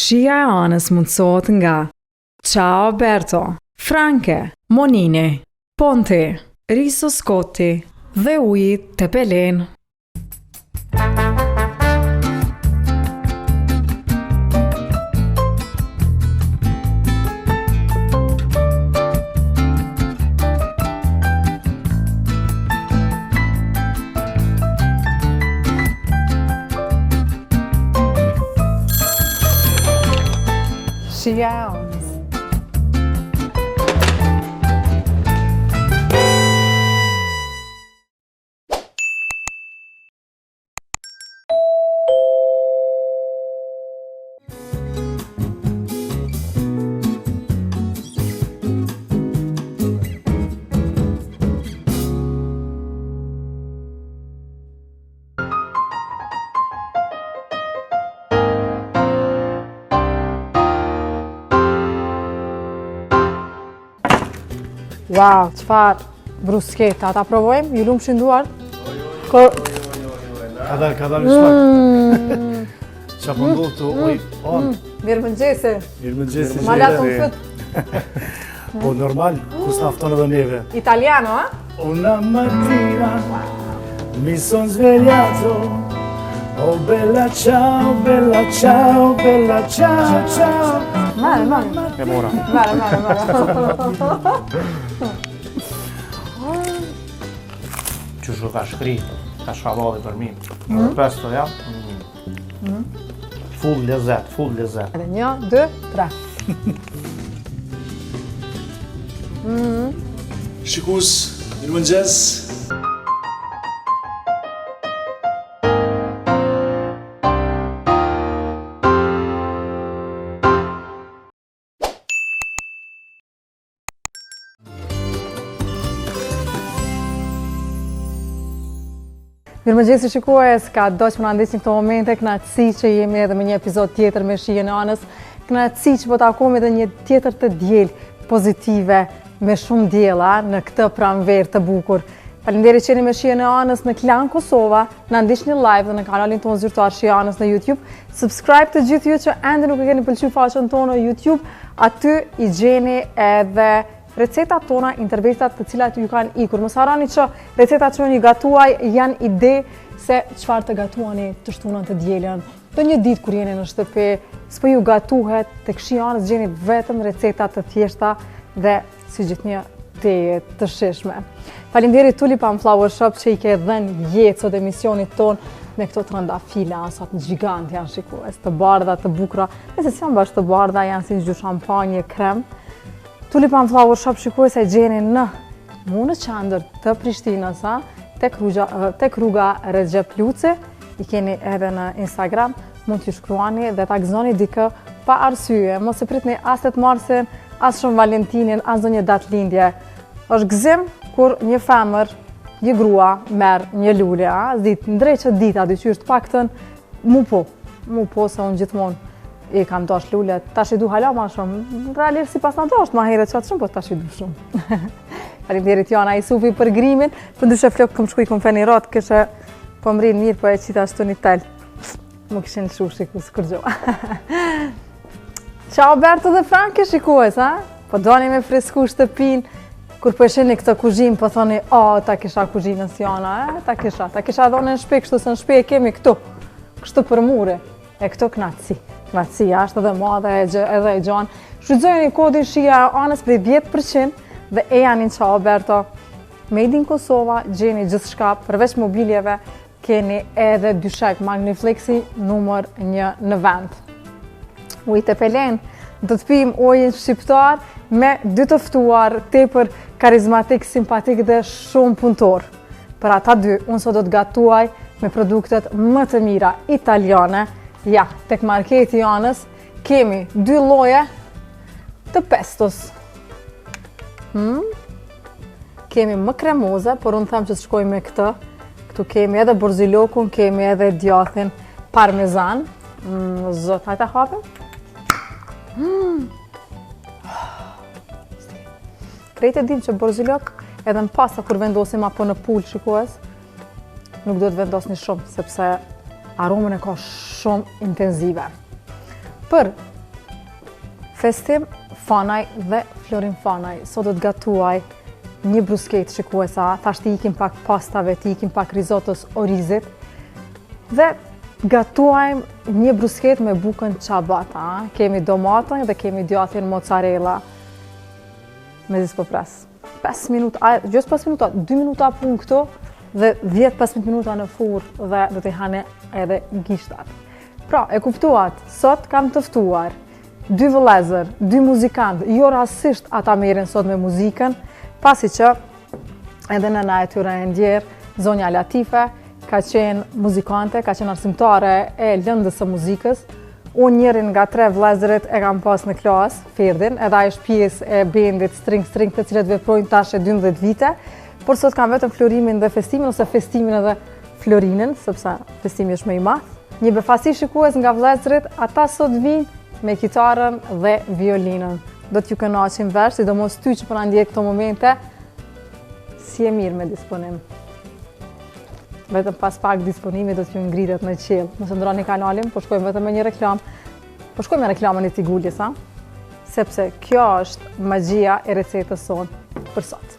Shija e anës mundësohet nga Ciao Berto, Franke, Monini, Ponti, Riso Scotti dhe uji Tepelen. Shija e anës. Wow, qëfar bruschetta, ta provojmë? Ju lumë shënduar? Ka dalë shpak. Qa pëndohë të oj, on. Mirë mëngjese. Mirë mëngjese. Ma latë më fëtë. Po normal, kus nafton edhe neve. Italiano, a? Una mattina mi son svegliato. Oh bella ciao, bella ciao, bella ciao, ciao. Mare. E mora. Mare. Qështu ka shkri, ka shkavalli për mi. Pesto, ja? Full lezet. Edhe 1, 2, 3. Shikus, mirë mëngjes. Mirëmëngjesi shikues, ka do që më nëndesin këto momente, kënaqësi që jemi edhe me një epizod tjetër me Shijen e anës, kënaqësi që po takohemi edhe një tjetër të diel pozitive, me shumë diella në këtë pranverë të bukur. Faleminderit që jeni me Shijen e anës në Klan Kosova, na ndiqni live dhe në kanalin tonë zyrtar Shija e anës në YouTube. Subscribe të gjithë ju që ende nuk e keni pëlqyer faqen tonë në YouTube, aty i gjeni edhe recetat tona, intervistat të cilat ju kanë ikur. Mos harroni që recetat që unë i gatuaj janë ide se çfarë të gatuani të shtunën të dielën. Do një ditë kur jeni në shtëpi, s'po ju gatuhet, tek Shija e anës gjeni vetëm receta të thjeshta dhe si gjithnjë teje të shishme. Faleminderit Tulipan Flower Shop që i ke dhënë jetë sot emisionit ton me këto trëndafila, asat gjigant janë shikues, të bardha, të bukura, nëse si janë bashkë të bardha, janë si një shampanje, krem. Tulipan Flower Shop shikues e gjeni në Munë Qandër të Prishtinës, tek rruga Recep Luci, i keni edhe në Instagram, mund t'ju shkruani dhe ta gëzoni dikë pa arsye, mos e pritni as 8 marsin, as shumë Valentinin, as do një datë lindje. Është gëzim kur një femër, një grua, merr një lule, ndreqet dita, dyqysh të paktën, mu po se unë gjithmonë i kam dash lulet, tash i du hala ma shumë. Realisht si pas në dash, ma herët qatë shumë, po tash i du shumë. Faleminderit Jana Isufi për grimin, për ndyshe flok këm shkuj këm feni ratë, këshe po mrin mirë, po e qita ashtu një tel. Mu kishin lëshu shiku, së kërgjo. Ciao Berto dhe Franke shikues, ha? Po doni me fresku shtëpin, kur po e sheni këtë kuzhin, po thoni, ta kisha kuzhinës Jana, ta kisha dhone në shpe, kështu se në shpe e kemi këtu, kështu për mure, e këto knatësia është edhe madhe edhe e gjanë. Shfrytëzojeni kodin Shija e anës për 10% dhe e janin Ciao Berto. Made in Kosova, gjeni gjithçka, përveç mobiljeve, keni edhe dyshek Magniflexi numër 1 në vend. Uji Tepelen, do të pim ujin shqiptar me 2 të ftuar, tepër karizmatik, simpatik dhe shumë punëtor. Për ata 2, unë sot do të gatuaj me produktet më të mira italiane. Ja, tek marketi anës kemi 2 lloje të pestos. Kemi më kremoze, por unë them që të shkoj me këtë. Këtu kemi edhe borzilokun, kemi edhe djathin parmezan. Zot, hajta hapim. Krejt e dim që borzilok edhe në pasta kur vendosim apo në pul shikues, nuk do të vendosni shumë, sepse aromën e ka shumë intenzive. Për Festim Fanaj dhe Florin Fanaj. Sot do të gatuaj një brusketë shikuesa, tash t'i ikim pak pastave, t'i ikim pak rizotos orizit dhe gatuajmë një brusketë me bukën ciabatta. Kemi domatën dhe kemi djathën mozzarella. Me zis po pres. 5 minuta, gjës 5 minuta, 2 minuta pun këto dhe 10-15 minuta në furrë dhe do t'i hane edhe gishtat. Pra, e kuptuat, sot kam të ftuar 2 vëllezër, 2 muzikantë, jo rastisht ata merren sot me muzikën, pasi që edhe nëna e tyre e ndjerë, zonja Latife, ka qenë muzikante, ka qenë arsimtare e lëndës së muzikës. Unë njërin nga 3 vëllezërit e kam pas në klasë, Ferdin, edhe ai është pjesë e bendit String të cilët veprojnë tash e 12 vite, por sot kam vetëm Florimin dhe festimin, ose festimin edhe Florinin, sepse festimi është më i madh. Një befasi shikues nga vëllezërit, ata sot vinë me kitarën dhe violinën. Do t'ju kënaqim vesh, sidomos ty që po na ndjek këto momente, si e mirë me disponim. Vetëm pas pak disponimi do t'ju ngritet në qiell. Nëse ndroni kanalin, po shkojmë vetëm me një reklam. Po shkojmë me reklamën e Tigulljes, ha? Sepse kjo është magjia e recetës sonë për sot.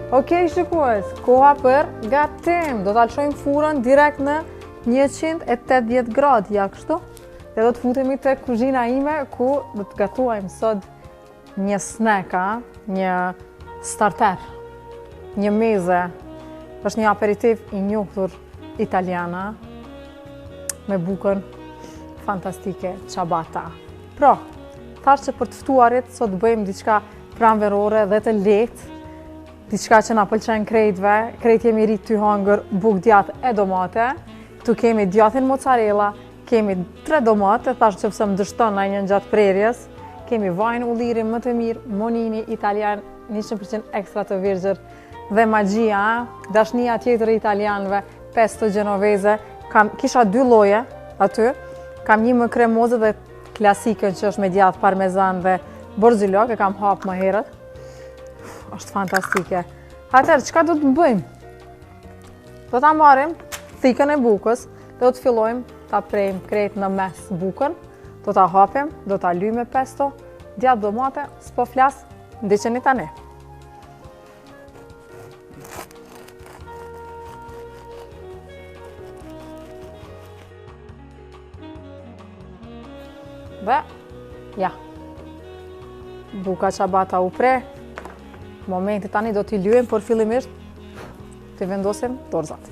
Okej, shikues, koha për gatim. Do t'a lëshojmë furën direkt në 180 gradë, ja kështu. Dhe do të futemi te kuzhina ime, ku do të gatuajmë sot një snack, një starter, një meze. Është një aperitiv i njohur italiana me bukën fantastike ciabatta. Pra, thash që për të ftuarit sot bëjmë diçka pranverore dhe të lehtë. Diçka që na pëlqen krejtve, krejt jemi rritë ty hangër bukë djathë e domate. Tu kemi djathën mozzarella, kemi 3 domate, thash që pëse më dështon në një gjatë prerjes. Kemi vajnë ulliri më të mirë, monini italian, 100% ekstra të virgjër. Dhe magjia, dashnia tjetër e italianëve, pesto genovese. Kisha 2 lloje aty, kam një më kremoze dhe klasikën që është me djathë parmezan dhe borzilok, e kam hapë më herët. Është fantastike. Atëherë, çka do të bëjmë? Do ta marrim thikën e bukës, do të fillojmë ta prejmë krejt në mes bukën, do ta hapim, do ta lyjmë me pesto, djathë domate, s'po flas, ndiqeni tani. Dhe, ja. Buka ciabatta u pre. Momenti tani do t'i lyejmë, por fillimisht t'i vendosim dorëzat.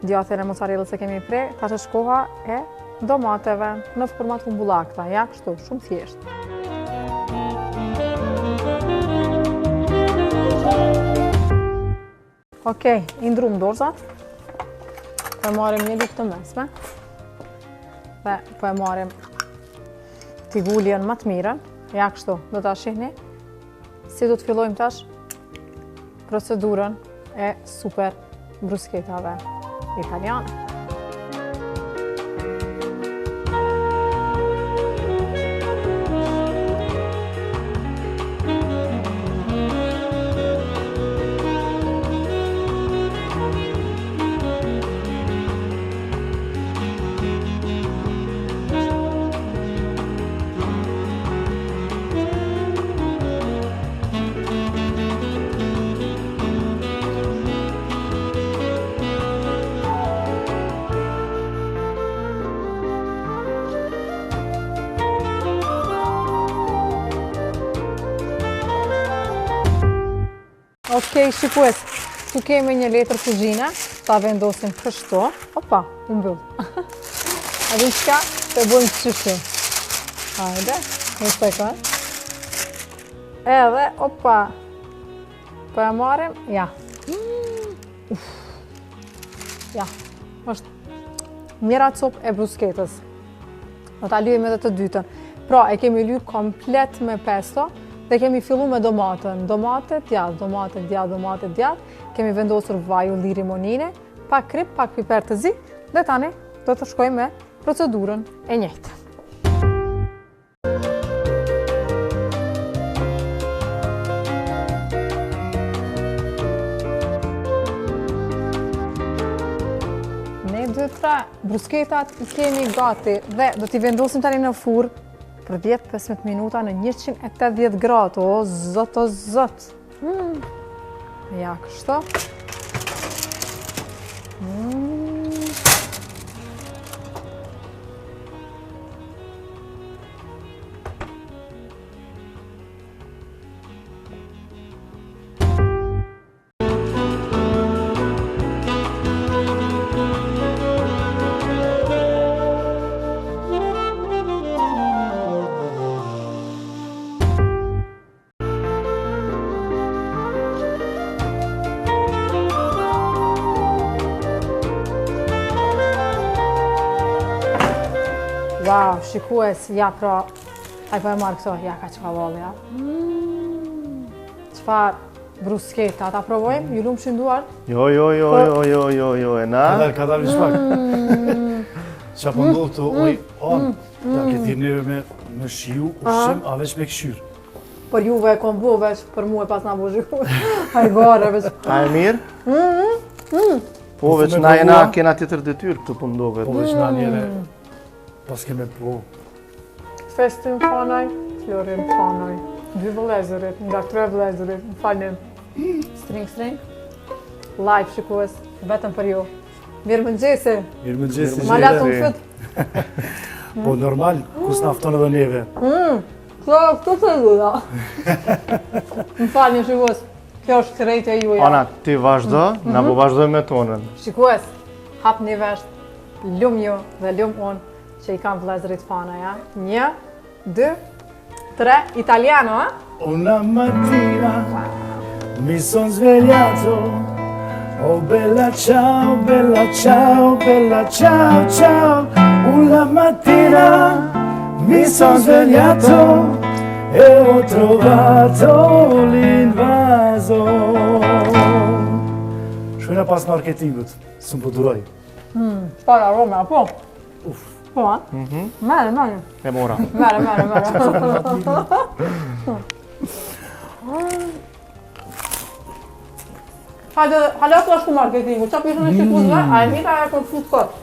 Djathën e mozzarellës e kemi pre, tash është koha e domateve në format umbullakta, ja, kështu, shumë thjesht. Okej, i ndrum dorëzat. Po e marrim një lugë të mesme. Dhe po e marrim tigulljen më të mirën. Ja kështu, do ta shihni si do të fillojmë tash procedurën e super brusketave italiane. Okej, shikues, tu kemi një letër kuzhine, ta vendosim kështu. Opa, u mbyll. A di çka? Të bëjmë qyshim. Hajde, një sekund. Edhe, opa. Po e marrim, ja. Ja, është mjera copë e brusketës. Do ta lyejmë edhe të dytën. Pra, e kemi lyer komplet me pesto dhe kemi fillu me domatën. Domate djath. Kemi vendosur vaj ulliri limonine, pak krip, pak piper të zi dhe tani do të shkojmë me procedurën e njëjtë. Brusketat i kemi gati dhe do t'i vendosim tani në furrë për 10-15 minuta në 180 gradë. O zot. Ja, kështu. Wow, shikues, ja pra, ai po e marrë këto, ja ka çka valli, ja. Çfarë brusketa, ta provojmë? Ju lumë shënduar? Jo, e na? Ka dalë shpak. Qa po ndodhë të oj, ja këti neve me shiu, ushqim, a veç me këshyr. Për juve e kom bu, veç për mu e pas na bu zhiku. Aj gare, veç. A e mirë? Po, veç na jena kena tjetër detyrë këtu po ndove. Po veç na njere, pas keme po. Festin fanaj, Florin fanaj. 2 vëllezërit, nga 3 vëllezërit, më falnim. String. Live shikues, vetëm për ju. Mirë mëngjesi. Mirë mëngjesi. Ma latë më fyt. Po normal, kus nafton edhe neve. Këto të duda. Më falni shikues, kjo është krejtja juja. Ana, ti vazhdo, na po vazhdoj me tonën. Shikues, hap një vesht, lum ju dhe lum unë që i kam vëllezërit fana, ja? 1, 2, 3, italiano, ha? Una mattina mi son svegliato, oh bella ciao, bella ciao, bella ciao, ciao. Una mattina mi son svegliato e ho trovato l'invaso. Shkojna pas marketingut, së më përduroj. Shpara arome, apo? Po, ha? Mere. E mora. Mere. Hale ato është ku marketingu, qa pishën e shikuzve, a e mira e këtë fut këtë.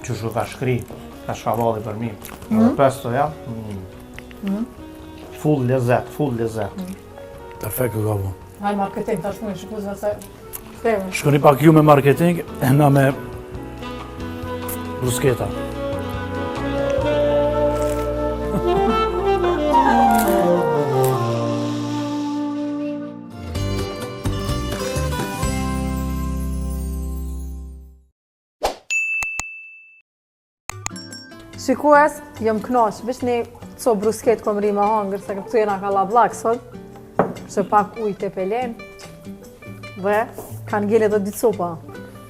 Qështu ka shkri, ka shkavalli për mi. Në pesto, ja? Full lezet. Perfekt e gabo. Hajë marketing, ta shku një shikuzve se shkremë. Shkoni pak ju me marketing, e na me brusketa. Shikues, jëm knoq, veç një co brusket kom ri me hangër, se këtu jena ka lablak sot, që pak ujë të pelen, dhe kanë gjele dhe 2 copa.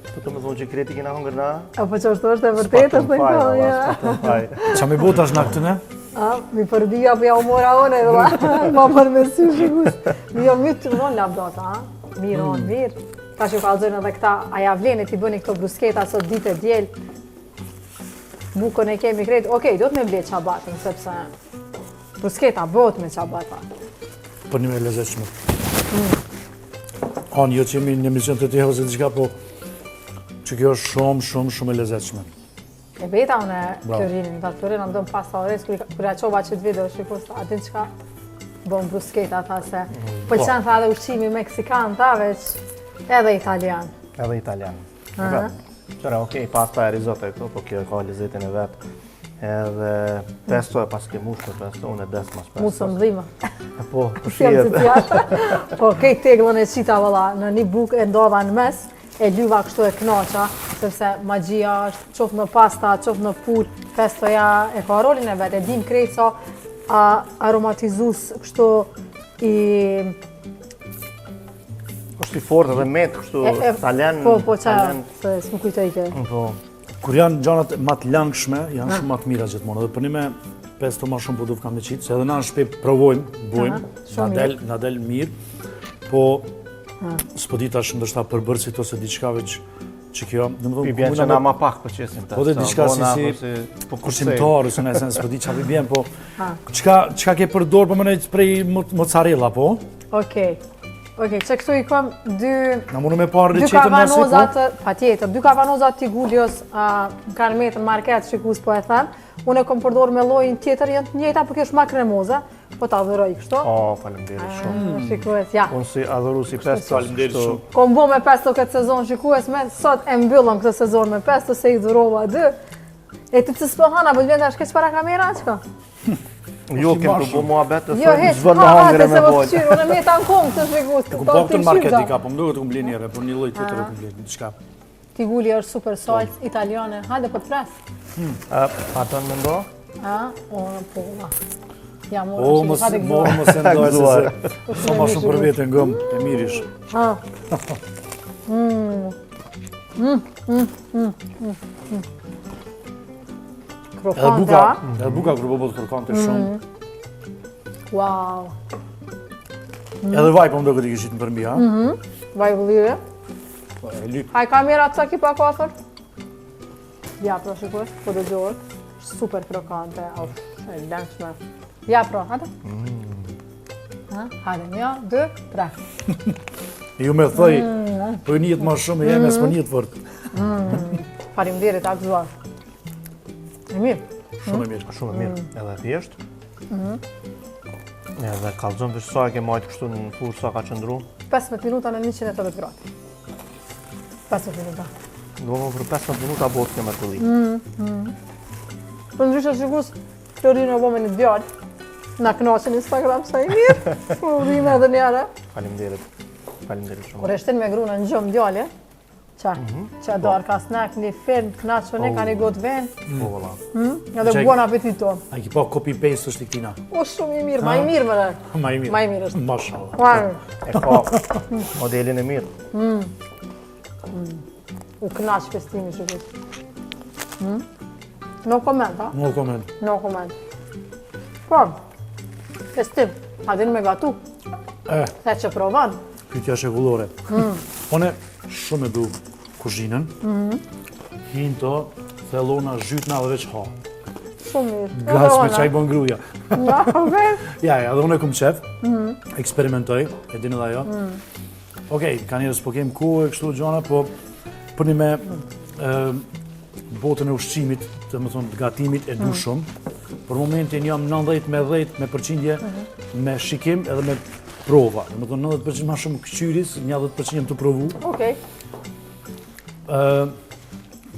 Po të më thonë që kreti kena hongër na? Apo që është e vërtet, është në kohë, Qa mi botash në këtë ne? Mi përbija për ja u mora one, ma përmesi shikus. Mi jo mytë të mënon labdata, mirë. Ta që kalëzojnë edhe këta, aja vleni t'i bëni këto brusketa sot ditë e djelë. Bukën e kemi krejtë, okej, do të me ble qabatin, sepse brusketa bëhet me qabata. Për një me lezeqme. Anë, jo që jemi një mision të tjehë ose diqka, po që kjo është shumë e lezeqme. E beta unë Florinin, ta Florin në dëmë pasta orez, kërja qova qëtë video, shikus, a din qka bëm brusketa, tha se pëlqen tha edhe ushqimi meksikan, tha veç edhe italian. Qëra, okej, pasta e risotto e këto, po kjo e ka lezetin e vetë. Edhe pesto e pas ke mushë pesto, unë e des mas pesto. Musë më dhima. Po, Sjemë të tjashtë. Po, kej teglën e qita vëlla, në një bukë e ndodha në mes, e lyva kështu e knaqa, sepse magjia është qoftë në pasta, qoftë në purë, pestoja e ka rolin e vetë, e dim krejtë sa aromatizus kështu është I fortë edhe met kështu talen. Po çfarë? Se s'më kujtoj kjo. Po. Kur janë gjanat më të langshme, janë shumë më të mira gjithmonë. Dhe për një me pesto më shumë po du kam me qitë, se edhe na në shtëpi provojmë, bujmë, na del mirë, po s'po di tash ndoshta përbërësit ose diçka veç që kjo, I bjen që na ma pak për qesim të. Po dhe diçka si kushtimtar, ose në esens, po di që i bjen, po çka ke përdor, po më nejtë prej mozzarella, po? Okej, që këtu I kam dy mundu me parë dy recetën në si, po? kavanozat, patjetër, dy kavanozat Tigulios kanë metë në market, shikus po e thënë. Unë e kom përdor me llojin tjetër, janë të njëjta, por kjo është më kremoze, po ta adhuroj kështu. Faleminderit shumë. Shikues, ja. Unë si adhuru si pesto. Faleminderit shumë. Kom bo me pesto këtë sezon, shikues, sot e mbyllëm këtë sezon me pesto, se I dhurova dy. E ti të s'pohana, po të vjen tash keq para kamera, çka? Jo, kem të bo muhabet të Jo, thënë heç, zbër në hangre me bojtë. unë me ta në kom të shikues. Ku po këtë në market I ka, po më duhet të kumbli njëre, por një lloj tjetër të kumbli, diçka. Tigulli është super salcë italiane, hajde po të flas. Pardon me ndo? Po. Ja, mos e ndoj se sa ma shumë për vete ngëm, e mirish. Krokante, Edhe buka kërë po të krokante shumë. Wow. Edhe vaj po më do këtë I këshit në përmbi, ha? Vaj vëllire. E lyp. Haj kamera të ki pa kafër. Ja, pro shikues, po do gjohet. Super krokante, e lëngshme. Ja, pro, hajde. Hajde, 1, 2, 3. Ju me thoj, po I njët ma shumë, e jemi as për njët fort. Faleminderit, a gëzuar. E mirë. Shumë e mirë. Shumë e mirë, edhe thjesht. Edhe kallëzon për sa e ke majtë kështu në furë, sa ka qëndru? 15 minuta në 180 gradë. 15 minuta. Do më për 15 minuta botë ke me të li. Për ndryshe shikus, Florinë e vome një djallë. Na knaqen Instagram sa I mirë. Florinë edhe njëra. Faleminderit. Faleminderit shumë. Kur e shtin me gruna në gjumë djallë, që dorë ka snack, një film, knaqën e ka një gotë ven. Po, valla. Edhe buon apetit tonë. A ki po copy-paste është I këtina? O, shumë I mirë, ma I mirë më dhe. Ma I mirë. Ma I mirë është. Mashallah. E ka modelin e mirë. U knaq festimi shikus. No comment, ha? No comment. No comment. Po, festim, a din me gatu. The që provan. Pyetja shekullore. One shumë e du kuzhinën. Hinë to, thellona, zhytna dhe veç ha. Shumë mirë. Gas me qaj bon gruja. Ja, Ja, edhe unë e kum qef. Eksperimentoj, e din edhe ajo. Okej, ka njerëz po kem kohë e kështu gjona, po për një me botën e ushqimit, të më thonë të gatimit, e du shumë. Për momentin jam 90 me 10 me përqindje me shikim edhe me prova. Më thonë 90% ma shumë këqyris, 10% jam të provu. Okej.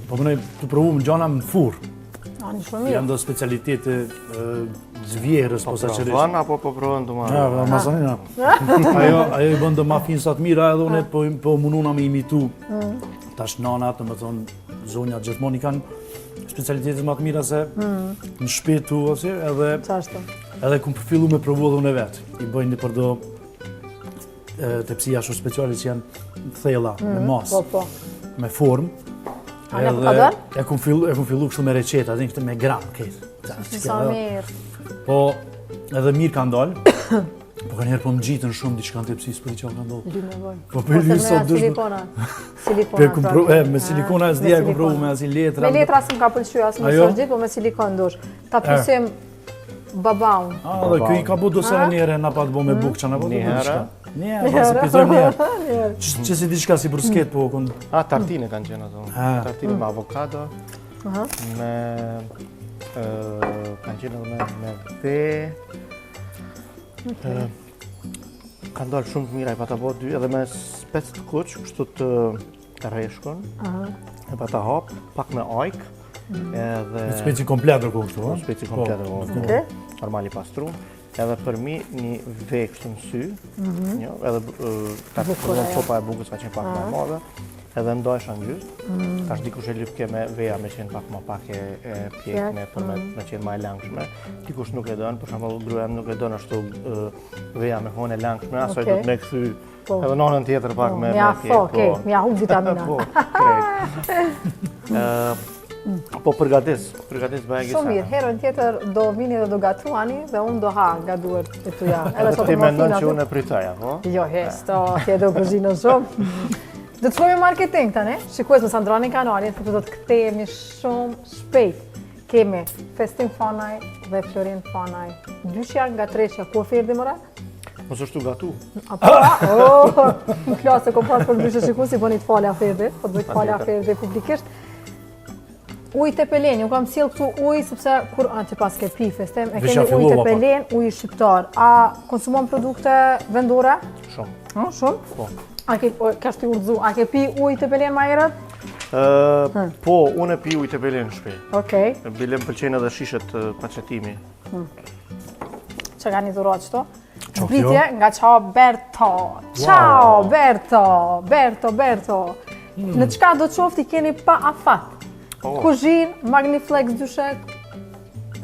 Po mënoj të provu më gjana më furë. Një shumë mirë. Janë do specialitete zvjerës, po sa qërish. Provan apo po provën të marrë? Ja, mazanina. Ajo I bën do ma finsat mira edhe unë po mununa me imitu. Tash nanat, në më thonë, zonja gjithmonë I kanë specialitetet më të mira se në shpetu ose edhe kum përfillu me provu edhe unë vetë. I bëjnë një përdo tepsia shumë speciale që janë thella, me masë, me formë. Edhe e kum fillu kështu me receta, dhe këtë me gram, këtë. Sa mirë. Po, edhe mirë ka ndalë. Po ka njerë po më gjitën shumë diçka në tepsi, s'po di që ka ndalë. Ly me voj. Po për ly sot dush... Silikona. Silikona. Me silikona s'di e kum provu me asi letra. Me letra s'm ka pëlqy, as më sot gjithë, po me silikon dush. Ta pysim babaun. Dhe kjo I ka bu do sere njëre na pa të bo me buk, që na po të bu diçka. Njëherë, si pizojmë njëherë. Që si diçka si brusket, po kon... Tartine kanë qenë ato. Tartine me avokado, me... kanë qenë edhe me dhe... Kanë dalë shumë të mira, I pa ta bo dy, edhe me spec të kuq, kështu të reshkun, e pa ta hap, pak me ajk, edhe... Speci kompletër ku kështu, Speci kompletër ku, normal I pastru, edhe për mi një ve kështu në sy, edhe të përdo qopa e bukës ka qenë pak me madhe, edhe ndojsha ngjysë. Tash dikush e lyp ke me veja me qenë pak më pak e pjekme për me qenë më e langshme. Dikush nuk e don, për shembull gruaja nuk e don ashtu veja me hone langshme, asaj do të më kthy edhe nonën tjetër pak me pjekë. Mja humb vitamina. Po, po përgatis bëja gjithë. Shumë mirë, herën tjetër do vini dhe do gatuani dhe unë do ha nga duart e tuja. Ti mendon që unë e pritoja, po? Jo, hesto, ti e do kuzhinë shumë. Do të shkojmë marketing tani. Shikues në Sandranin kanalin, sepse do të kthehemi shumë shpejt. Kemi Festim Fanaj dhe Florin Fanaj. Dyshja nga treshja, ku oferdi mëra? Mos është tu gatu. Në klasë kom pas për ndryshe shikues, i bëni të falë aferdi, po bëj të falë aferdi publikisht. Ujë të pelen, ju kam sjell këtu ujë sepse kur që pas ke pi Festim, e kemi ujë të pelen, ujë shqiptar. A konsumon produkte vendore? Shumë. Shumë? Po. A ke ti urdhzu, a ke pi ujë të pelen ma herët? Po, unë e pi ujë të pelen në shtëpi. Okej. Bile më pëlqejnë edhe shishet paqetimi. Që ka një dhurat qëto? Britje nga Ciao Berto. Ciao Berto. Në qka do të qofti keni pa afat? Kuzhin, Magniflex dyshek,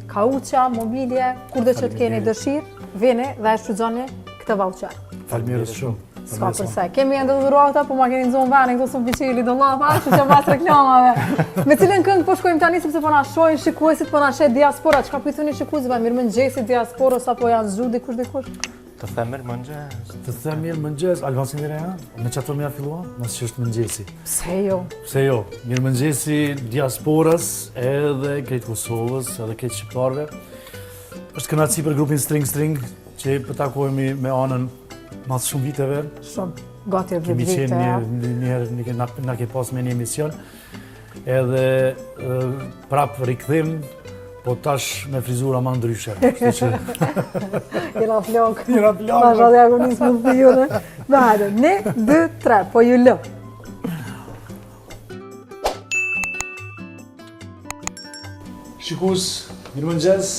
kauqa, mobilje, kur dhe që të keni dëshirë, vini dhe e shfrytëzoni këtë voucher. Faleminderit shumë. Ska përse. Kemi ende dhurata, po ma keni nëzohën vene, këto shumë piqili do lapa, që që pas reklamave. Me cilën këngë po shkojmë tani, sepse po na shojnë shikuesit, po na shet diaspora. Çka po i thoni shikuesve, mirë mëngjesi diasporës, apo janë zhu dikush? Të them mirë mëngjes. Të them mirë mëngjes, Albansin dhe reja? Me çato më filluam? Mos që është mëngjesi. Pse jo? Pse jo? Mirë mëngjesi diasporës, edhe krejt Kosovës, edhe krejt shqiptarëve. Është kënaqësi për grupin String, që po takohemi me anën mas shumë viteve. Shumë, gati 10 vite. Kemi qenë njëherë na ke pas me një emision. Edhe prap rikthim, po tash me frizura ma ndryshe. Jena flok. Ma shadhe agonismë të june. Me hajde, 1, 2, 3, po ju lë. Shikus, mirë mëngjes.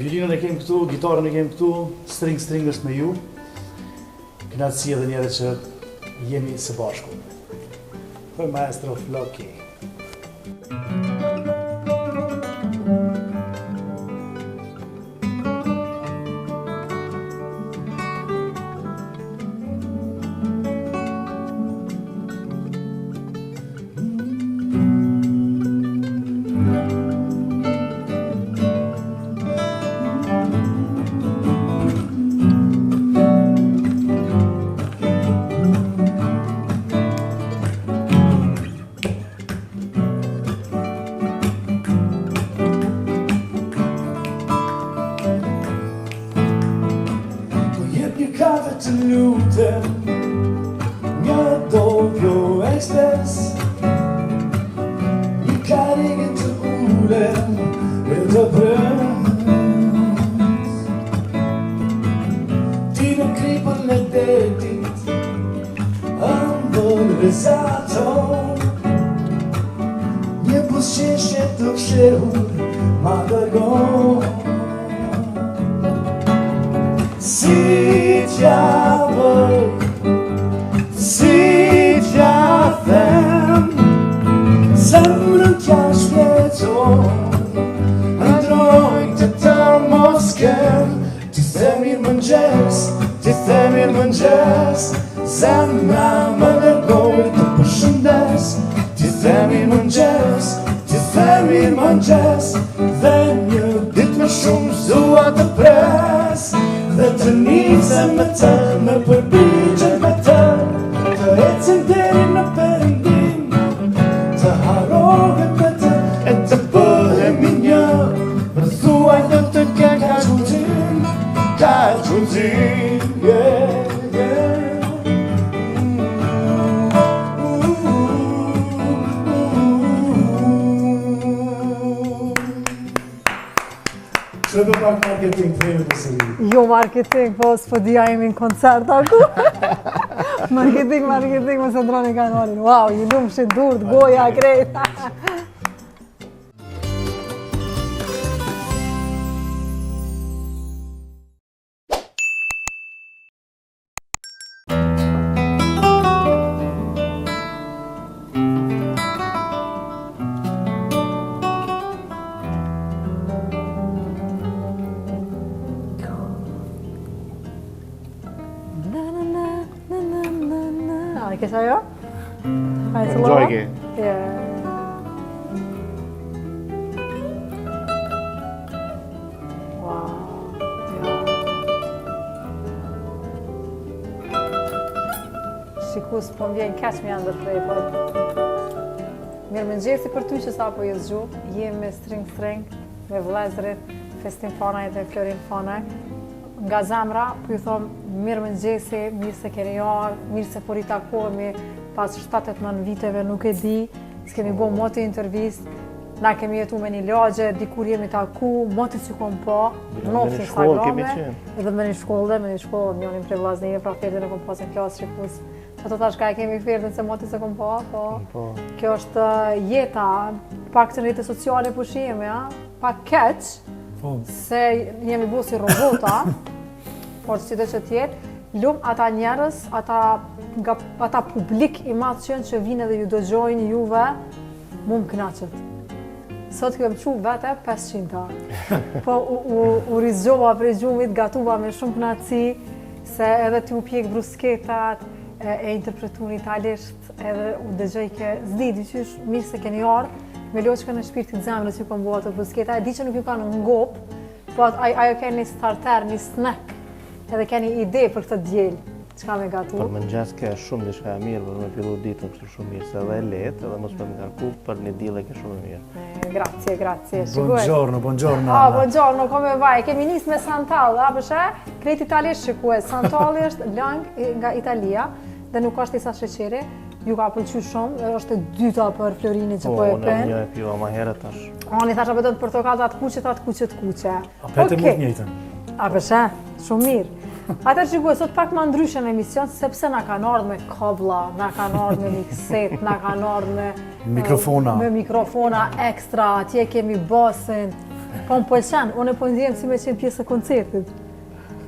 Violinën e kem këtu, gitarën e kem këtu, String është me ju. Kënaqësi edhe njëre që jemi së bashku. Poi maestro Floki. Të lutem, një doppio ekspres, një karigë të ulem e të prens. Ti në kripën e detit, ëmbën rezato, një busqeshje të fshehur ma dërgon. Si t'ja bëj, si t'ja them, zemrën t'ja shpjeton, ndroj të të mos kem. Ti the mirë mëngjes, zemra më dërgoj të përshëndes. Ti the mirë mëngjes, dhe një dit më shumë zua të pres. Dhe të nisem me të, me përbigjen me të, të ecim deri në perëndim, të harohem me të, e të bëhemi një. Rrethuaj do të kenë ka gjunxim, yeah. Që do pak marketing të rejme të sëri? Jo marketing, po s'po dhja jemi në koncert aku. Marketing, më Sandranin kanalin. Wow, ju lumë shi durt, goja, krejt. A ke sa jo? Enjoy ke. Shikus po m'vjen keq me janë dërprej, po mirë mëngjesi për ty që sa po jesë gju, jem me string, me vlezrit, Festin Fanaj dhe Florin Fanaj. Nga zemra, po ju thomë mirë mëngjesi, mirë se keni jarë, mirë se po ritakohemi pas 7-8 viteve, nuk e di, s'kemi bo moti intervist, na kemi jetu me një lagje, dikur jemi taku, moti që kom po, nofë Instagrame, edhe me një shkollë, njënin prej vllaznie, pra Ferdin e kom pas në klasë Shikus. Ato tash ka e kemi Ferdin se moti se kom po, kjo është jeta, pak të në rrjetet sociale po shihemi, pak keq, se jemi bu si robota, por si dhe që tjetë, lumë ata njerës, ata publik i madh që vinë dhe ju dëgjojnë juve, mu më knaqët. Sot këmë qu vete 500 po u rizgjova prej gjumit, gatuva me shumë knaqësi, se edhe t'ju pjek brusketat, e interpretu në italisht, edhe u dëgjoj ke zdi, dyqysh mirë se keni jarë, me loqka në shpirtit zemrës ju kom bua të brusketa, e di që nuk ju ka në ngop, po ajo keni një starter, një snack, edhe keni ide për këtë djelë, qka me gatu. Për mëngjes ke shumë diçka e mirë, për me fillu ditën kështu shumë mirë, se edhe e letë, edhe mos me ngarku, për një dile ke shumë mirë. Grazie. Buongiorno. Buongiorno, come vai? Kemi nis me Santal, a përshë? Krejt italisht shikues, Santali është lang nga Italia, dhe nuk është isa sheqeri, ju ka pëlqy shumë, është e dyta për Florini që po e pen. Unë e pjua ma herët tash. Oni thash apetën portokallë atë kuqe. A pete mund njëjtën? A përshë, shumë mirë. Atër që sot pak ma ndryshë në emision, sepse na kanë ardhë me kabla, na kanë ardhë me mikset, na kanë ardhë me mikrofona ekstra, atje kemi basin. Po më pëlqen, unë e po ndjehem si me qenë pjesë e koncertit.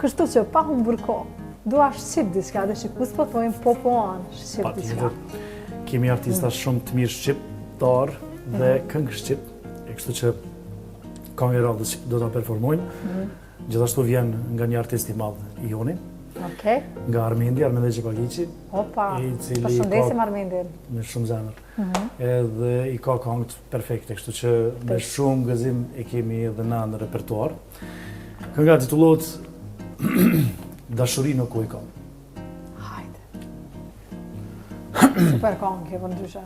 Kështu që pa humbur kohë, dua shqip diçka, dhe Shikus po thojmë po anë, shqip diçka. Kemi artista shumë të mirë shqiptar dhe këngë shqip, e kështu që kam e radhë do të performojnë. Gjithashtu vjen nga një artist i madh i Joni, nga Armendi Gjepagiqi. Opa, përshëndesim Armendin. Me shumë zemër. Edhe i ka këngët perfekte, kështu që me shumë gëzim e kemi edhe na në repertuar. Kënga titullohet Dashuri në ku i kam. Hajde. Super këngë, kjo për ndryshe.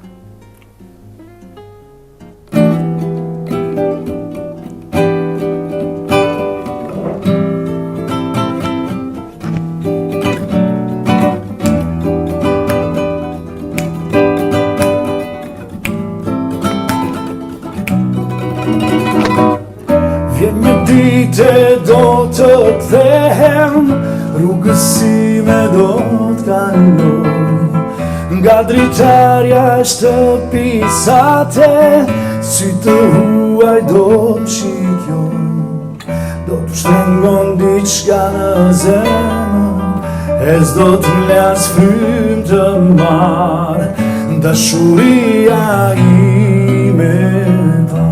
Dite do të kthehem, rrugësime do të kaloj, nga dritarja shtëpisate, sy të huaj do të shikjoj, do të shtengon diçka në zemër, e s'do të mlas frym të marr, dashuria ime pa.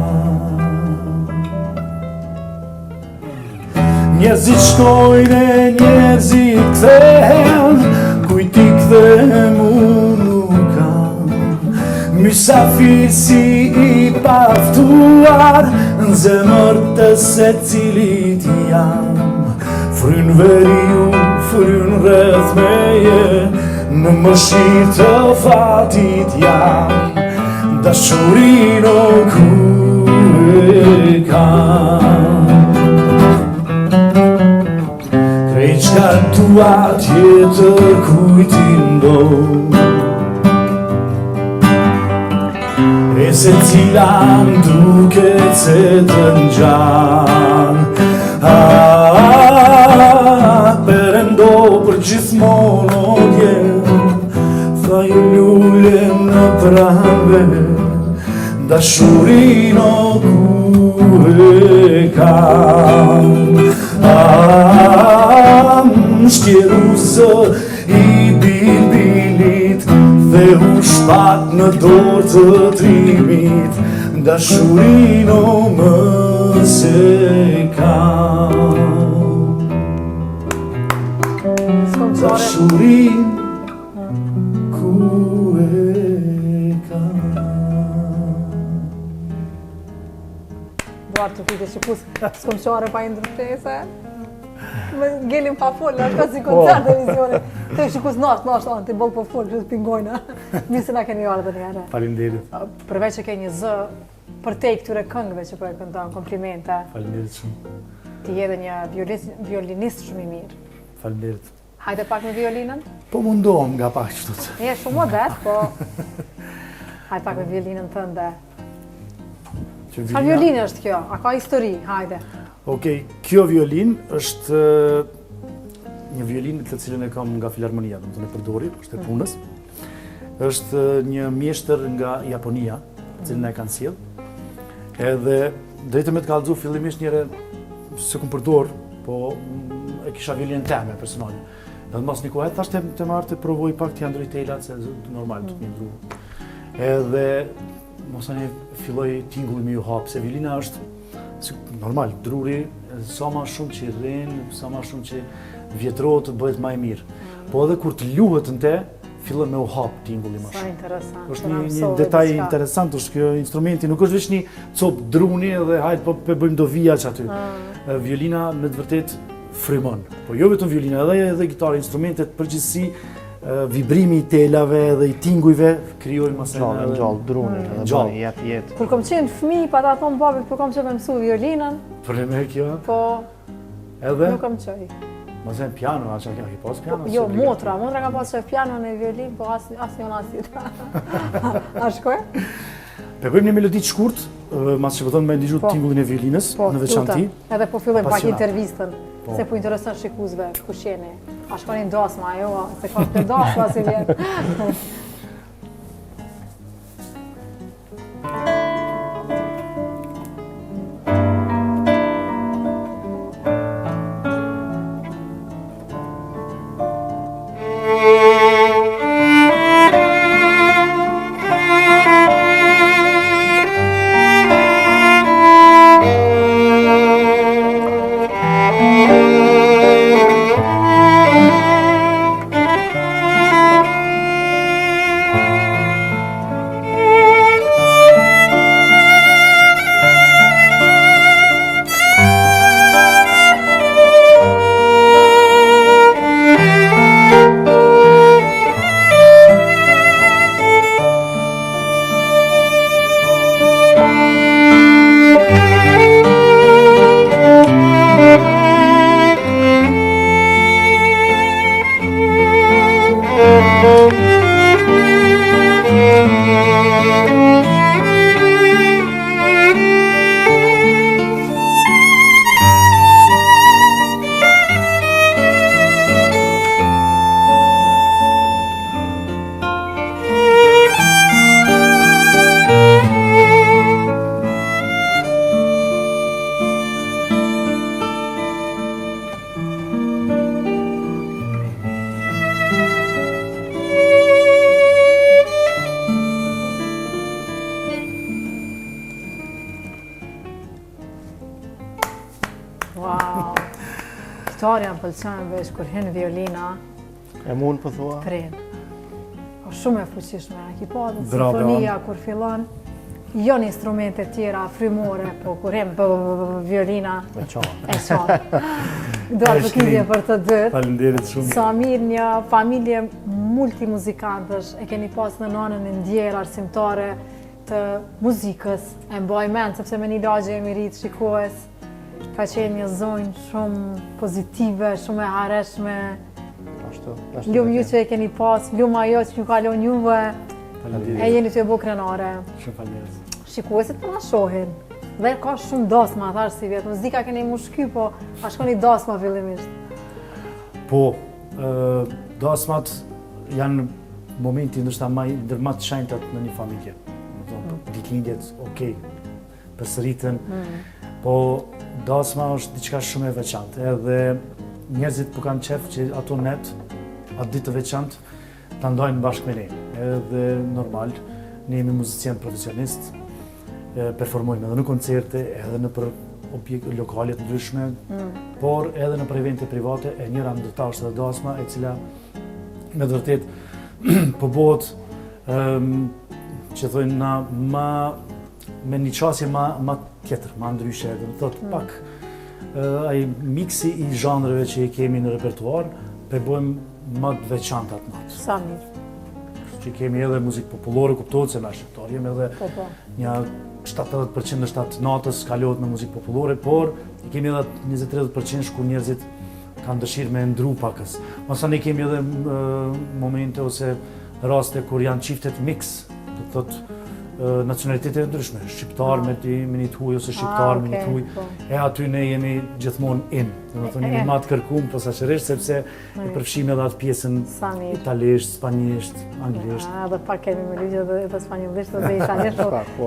Njerëzit shkojnë e njerëzit kthehen, kujt i kthem unë nuk kam. Mysafir si i paftuar, në zemër të secilit jam. Fryn veriu, fryn rreth meje, në mëshirë të fatit jam. Dashurinë ku e kam. Qka tua tjetër kujt i ndon, e se cila m'duket se të ngjan. Perendo për gjithmonë o djem, tha ju lullem në pranve, dashurinë ku e kam. Shtjerusë i bilbilit, dhe u shpat në dorë të trimit, dashurinë më se kam. dashurin ku e ka. Duar të kujtë shikus, s'kom qare pa indërtese. Më ngelim pa full, është ka si koncert televizionit. Të shikus nash, të bëllë po full, që të pingojnë. Mirë se na keni ardhur njëherë. Faleminderit. Përveç që ke një zë, për te këtyre këngëve që po e këndon, komplimente. Faleminderit shumë. Ti je dhe një violinist shumë i mirë. Faleminderit. Hajde pak me violinën? Po mundohem nga pak kështu. Je shumë modest, po... Hajde pak me violinën tënde. Çfarë violinë është kjo? A ka histori? Hajde. Okej, kjo violin është një violinë të cilën e kam nga Filharmonia, domethënë e përdori, është e punës. Është një mjeshtër nga Japonia, të cilën e kanë sjell. Edhe drejtë me të kallëzu fillimisht njëre se kum përdor, po e kisha violinën time personale. Edhe mos një kohë thashë të marr të provoj pak të ndroj telat se normal të më ndru. Edhe mos tani filloi tingulli më u hap se violina është normal, druri sa më shumë që rrin, sa më shumë që vjetrohet të bëhet më e mirë. Po edhe kur të luhet në te, fillon me u hap tingulli më shumë. Sa interesant. Është një detaj interesant, është kjo instrumenti, nuk është vetëm një cop druni edhe hajt po bëjmë do vijaç aty. Violina me të vërtet frymon. Po jo vetëm violina, edhe gitara, instrumentet përgjithësi, vibrimi i telave dhe i tingujve krijojnë gjallë drunin edhe bën jetë. Kur kom qenë fëmijë, pa ta thonë babit kur kom qenë me mësu violinën. Për me kjo? Po. Edhe? Nuk kam qej. Mos e piano, a çka ke pas piano? Jo, motra ka pas shef piano në violinë, po asnjë asit. A shkoj? Pe bëjmë një melodi të shkurt, mas që pëthon me ndihju tingullin e violinës në veçanti. Edhe po fillojmë pak intervistën, se po intereson shikuesve kush jeni. A shkoni në dasma ajo, se ka të dasma si vjen. Wow. Gitarja më pëlqen veç kur hin violina. E mund po thua? Pren. O shumë e fuqishme. Ki pa dhe simfonia kur fillon. Jo në instrumente tjera frymore, po kur hin violina. E çon. E çon. Dua përkithje për të dytë. Faleminderit shumë. Sa mirë një familje multimuzikantësh e keni pas në nënën e ndjerë arsimtare të muzikës. E mbaj mend sepse me një lagje e mirit shikohes. Ka qenë një zonjë shumë pozitive, shumë e hareshme. Lumë ju që e keni pas, lumë ajo që ju kalon juve. E jeni të e bo krenare. Shumë faleminderit. Shikuesit për na shohin. Dhe ka shumë dasma, thash si vjetë. Muzika keni mu shky, po a shkoni dasma fillimisht? Po, dasmat janë momenti ndoshta ndër më të shenjtat në një familje. Ditëlindjet, okej, përsëritën. Po dasma është diçka shumë e veçantë. Edhe njerëzit po kanë qef që ato net, atë ditë të veçantë, ta ndajnë bashkë me ne. Edhe normal, ne jemi muzician profesionist, performojmë edhe në koncerte, edhe në për lokale të ndryshme, por edhe në evente private, e njëra ndërta është edhe Dasma, e cila me vërtet po bëhet që thojnë me një qasje ma tjetër, ma ndryshe, dhe më thotë pak ai miksi i zhanreve që i kemi në repertuar, pe bëjmë më të veçanta atë natë. Sa mirë. Që kemi edhe muzikë popullore, kuptohet se na shqiptar jemi edhe një 70% në shtatë natës kalohet me muzikë popullore, por i kemi edhe 20-30% ku njerëzit kanë dëshirë me ndru pakës. Masani kemi edhe momente ose raste kur janë çiftet mix, do të thotë nacionalitetet ndryshme, shqiptar me një të huj ose shqiptar me një të huj, e aty ne jemi gjithmonë in, do të thonë jemi ma të kërkuar posaçërisht sepse e përfshijmë edhe atë pjesën italisht, spanjisht, anglisht. Edhe pak kemi me ligje edhe spanjollisht dhe italisht.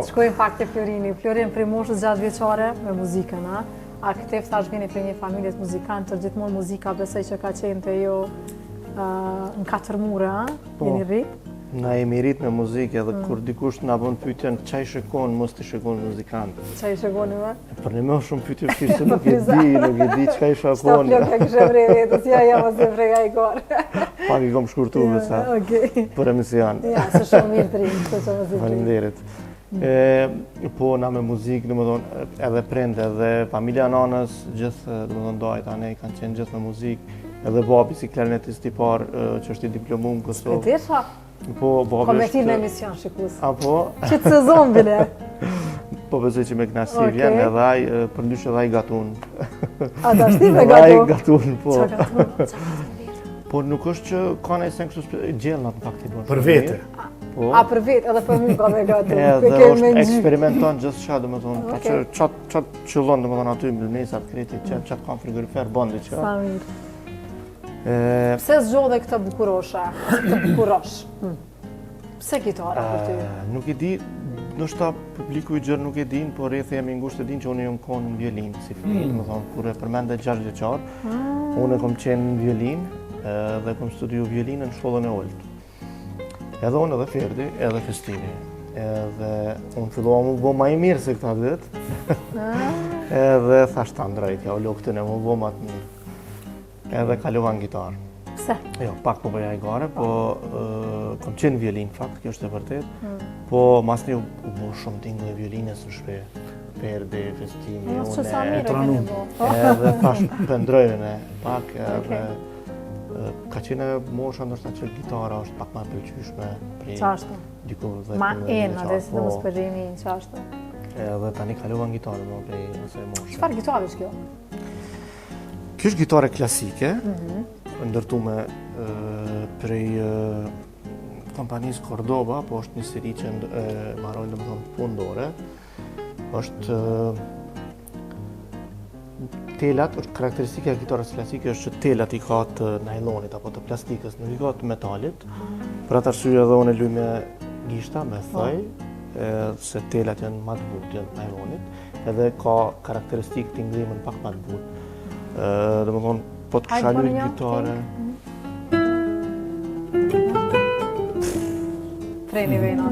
Shkojmë pak te Florini. Florin prej moshës 6 vjeçare me muzikën, a? Aktiv thash vini prej një familje muzikantë, gjithmonë muzika besoj që ka qenë te ju në 4 mure, a? Jeni rrit? Na jemi rrit me muzikë edhe kur dikush na bën pyetjen çaj shikon, mos të shikon muzikant. Çaj shikoni më? Për ne më shumë pyetje vështirë se nuk e di çka i shakon. Sta plot ka kishë vrejë vetës, ja mos e vrega i gorë. Pak i kom shkurtuar sa për emision. Ja, se shumë mirë të rinë, se që mos i Faleminderit. Po na me muzikë, domethënë edhe prindë edhe familja nanës, gjithë domethënë dajt anë kanë qenë gjithë me muzikë. Edhe babi si klarinetist i parë që është i diplomum në Kosovë. Po, babi Komentin në emision, shikus. Apo? Që të sezon bile. Po besoj që me knasi vjen edhe ai, për ndyshe edhe ai gatun. A da shti me gatun? Ai gatun, po. Qa gatun? Po nuk është që ka në esen kështu gjellë atë pak të bërë. Për vete? A për vete, edhe për mu ka me gatun. Edhe është eksperimenton gjithë qa, dhe më thonë, qatë qëllon dhe më thonë aty mbëlnesat kreti, qatë kam frigorifer, bondi që. Sa mirë. Pse zgjodhe këtë bukuroshe, këtë bukurosh? Pse gitara për ty? Nuk e di, ndoshta publiku i gjerë nuk e din, por rreth jemi ngushtë e din që unë jam konë në violin, si fëmijë, më thonë, kur e përmende 6 vjeçar, unë kom qenë në violin dhe kom studiu violinën në shkollën e Olt. Edhe unë edhe Ferdi, edhe Festini. Edhe unë filluam më bo ma i mirë se këta ditë. Edhe thash ta ndrejt, ja u lo këtë ne më bo ma të mirë. Edhe kaluan gitarë. Pse? Jo, pak po bëja i gare, po kom qenë violin, fakt, kjo është e vërtet. Po mas një u bo shumë tingë dhe violinës në shpe. Ferdi, Festini, Mos që sa une, mirë e keni bo. edhe thash pëndrojën pak, edhe ka qenë mosha ndoshta që gitara është pak ma pëlqyshme. Qashtu? Diku 10-15 Ma enë, adesi dhe po. mos përrimi në qashtu. Edhe tani kaluan gitarë më prej asaj moshe. Çfarë gitarë është kjo? Kjo është gitare klasike, ndërtume prej kompanisë Cordoba, po është një seri që marrojnë domethënë fundore. Është telat, është karakteristika e gitarës klasike është që telat i ka të najlonit apo të plastikës, nuk i ka të metalit. Për atë arsye edhe unë luaj me gishta, me thoj, se telat janë më të butë, janë të najlonit, edhe ka karakteristikë të ngrimën pak më të butë. Dhe më thonë, po të kësha lujt gitare. Freni vejna.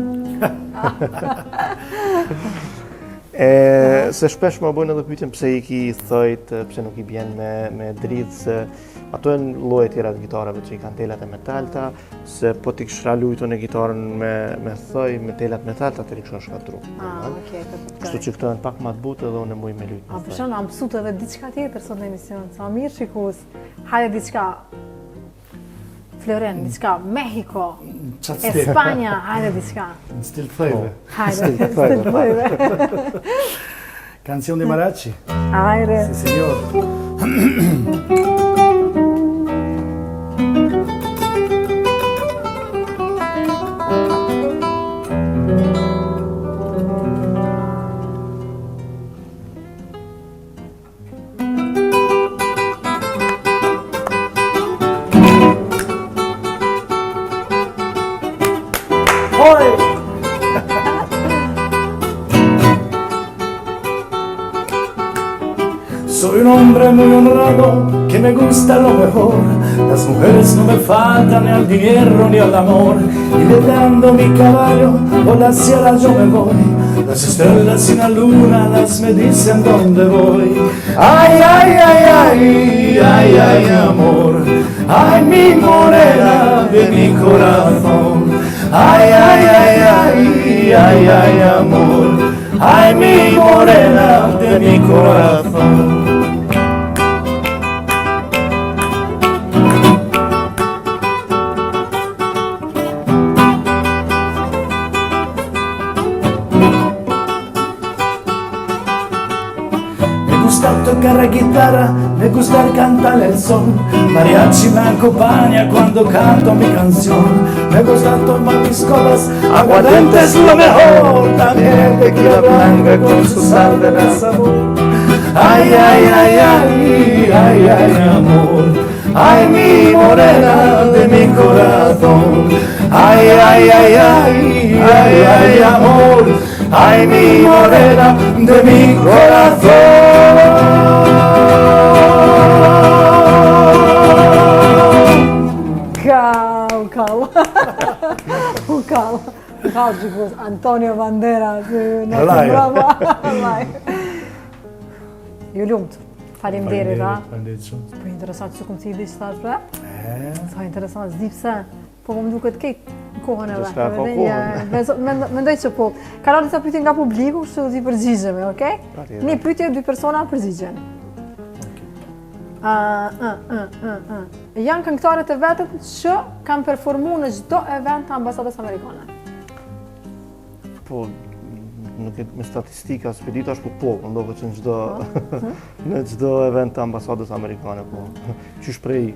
Se shpesh më bëjnë edhe pyetjen pse i ki thojt, pse nuk i bjen me dridh, se ato e në lloje tjera të gitareve që i kanë telat e metalta, se po t'i kësha lujtu në gitarën me thoj, me telat metalta, të rikësha shkatru. Kështu që këto e në pak ma të butë edhe unë e muj me lujt me thoj. Përshon, am pësut edhe diçka tjetër sot në emision, sa mirë shikus. Hajde diçka Floren, diçka Mexico, Espanja, hajde diçka. Në stil të thojve. Hajde, stil të thojve. Canción de mariachi. Hajde. Sí, señor. Soy un hombre muy honrado que me gusta lo mejor. Las mujeres no me faltan ni al dinero ni al amor. Y detrando mi caballo por la sierra yo me voy. Las estrellas y la luna las me dicen dónde voy. Ay, ay, ay, ay, ay, ay, amor. Ay, mi morena de mi corazón. Ay, ay, ay, ay, ay, ay, amor. Ay, mi morena de mi corazón. Tocar la guitarra, me gusta cantar el son. Mariachi me acompaña cuando canto mi canción. Me gusta tomar mis copas, aguardiente es lo mejor. También tequila blanca con su sal de sabor. Ay, ay, ay, ay, ay, ay, amor. Ay, mi morena de mi corazón. Ay, ay, ay, ay, ay, ay, amor. Ay, mi morena de mi corazón. Calma. Calma, gjykos, Antonio Banderas, në të brava. Ju lumt, faleminderit, ha? Faleminderit shumë. Po interesant që këmë cili që thash, bre? Sa interesant, s'di pse. Po më duket kejt në kohën e vetë. Mendoj që po. Ka rrë disa pyetje nga publiku, kështu t'i përgjigjemi, okej? Një pyetje, 2 persona përgjigjen. Janë këngëtarët e vetët që kanë performu në çdo event të ambasadës amerikane. Po, nuk e me statistika spedita është po, ndohet që në çdo event të ambasadës amerikane, po. Qysh prej,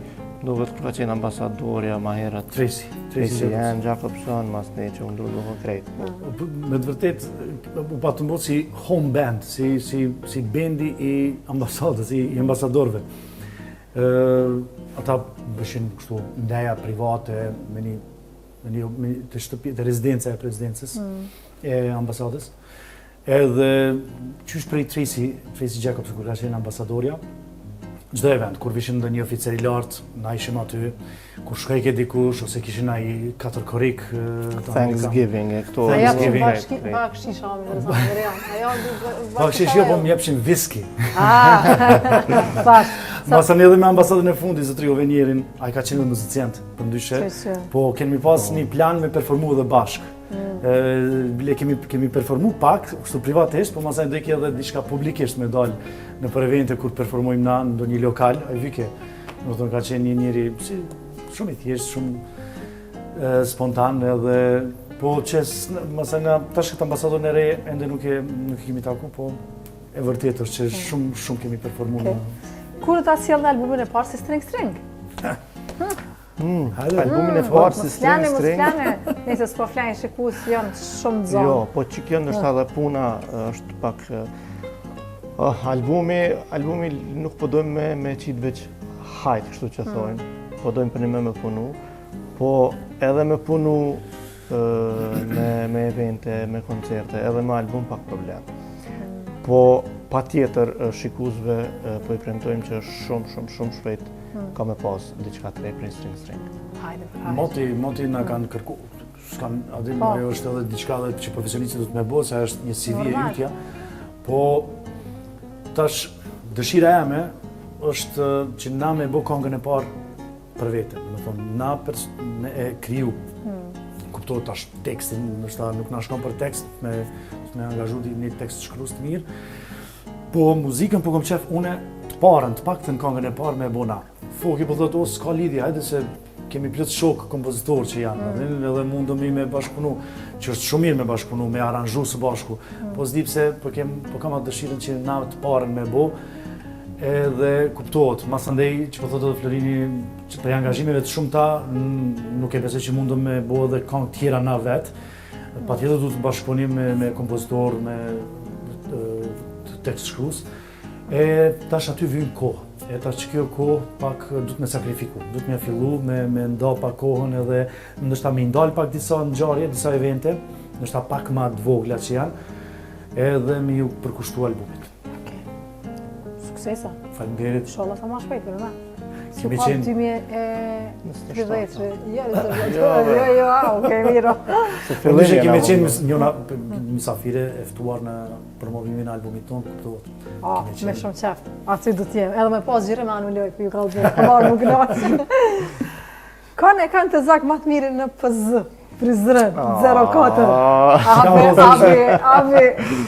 ndohet kur ka qenë ambasadorja ma herët. Tracy Jacobson, mas ne që unë ndrodhë krejt. Me të vërtet, u patë mbot si home band, si bendi i ambasadës, i ambasadorëve. Ata bëshin kështu ndeja private të rezidenca e presidencës e ambasadës. Edhe qysh prej Tracy Jacobson, kur ka qenë ambasadorja, çdo event, kur vishin ndonjë oficer i lartë, na ishim aty, kur shkoj ke dikush, ose kishin ai 4 korrik. Thanksgiving e këto. Aja që bakshish amë, bakshish jo, po më jepshin viski. Pash. Masën edhe me ambasadën e fundit, zotri Ovenierin, ai ka qenë muzicient, për ndryshe, po kemi pas një plan me performu edhe bashkë. Kemi performu pak, kështu privatisht, po masaj ndojke edhe diçka publikisht me dalë në për evente kur performojmë na në ndonjë lokal, ai vike. Do të ka qenë një njeri shumë i thjeshtë, shumë spontan edhe po që masaj na tash këtë ambasador në re ende nuk kemi taku, po e vërtetë është që shumë kemi performuar. Kur ta sjell në albumin e parë si String? Albumin e parë si String. Nëse s'po flanin shikues janë shumë të zonë. Jo, po që kjo ndoshta edhe puna është pak albumi nuk po dojmë me qitë veç hajt, kështu që thojnë. Po dojmë për një me punu, po edhe me punu me evente, me koncerte, edhe me album pak problem. Po pa tjetër shikuesve po i premtojmë që shumë shpejt ka me pas diçka të re prej String. Moti na kanë kërku, ajo është edhe diçka që profesionistit do të me bo, se është një CV e ytja, po tash dëshira jame është që na me bo këngën e parë për vete, do të thonë na e kriju. Kuptohet tash tekstin, ndoshta nuk na shkon për tekst, me angazhu një tekst shkruas të mirë. Po muzikën po kom qef une të parën, të paktën këngën e parë me bona. Foki po thotë, s'ka lidhje, hajde se kemi plot shok kompozitor që janë, edhe mundemi me bashkëpunu, që është shumë mirë me bashkëpunu, me aranzhu së bashku. Po s'di pse po kam atë dëshirën që na të parën me bo, edhe kuptohet, masandej që po thotë edhe Florini, që për angazhimeve të shumta, nuk e besoj që mundem me bo edhe këngë tjera na vetë. Patjetër duhet të bashkëpunim me kompozitor, me tekst shkruas. Tash aty vjen kohë. Tash që kjo kohë pak duhet me sakrifiku, duhet me fillu me nda pak kohën edhe ndoshta me ndal pak disa ngjarje, disa evente, ndoshta pak më të vogla që janë, edhe me ju përkushtu albumit. Suksesa. Faleminderit. Inshallah sa më shpejt për më. Që ka 2030, jo, okej, miro. Përndyshe kemi qenë njëna misafire eftuar në promovimin e albumit tonë, kuptohet. Me shumë qef, aty du t'jem, edhe me pas gjire me anu loj, për ju ka lëgjë, marë më gnaqë. Kanë të zak më të mirë në PZ, Prizren, 04. Abi.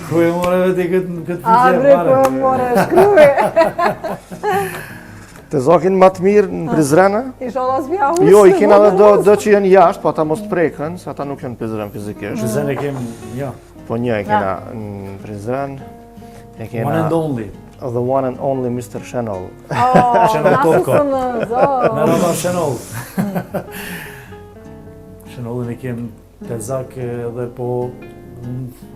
Ku e more vete këtë pyetje? Abi, ku e more, shkruve. Të zakin më të mirë në Prizrena? Isha Allah s'bja husë. Jo, i kena dhe do që janë jashtë, po ata mos të prekën, se ata nuk janë në Prizren fizikisht. Prizren e kemë, ja. Po një e kena në Prizren, e kena... One and only. The one and only Mr. Shenol. Shenol Toko. Merhaba Shenol. Shenollin e kemë të zak dhe po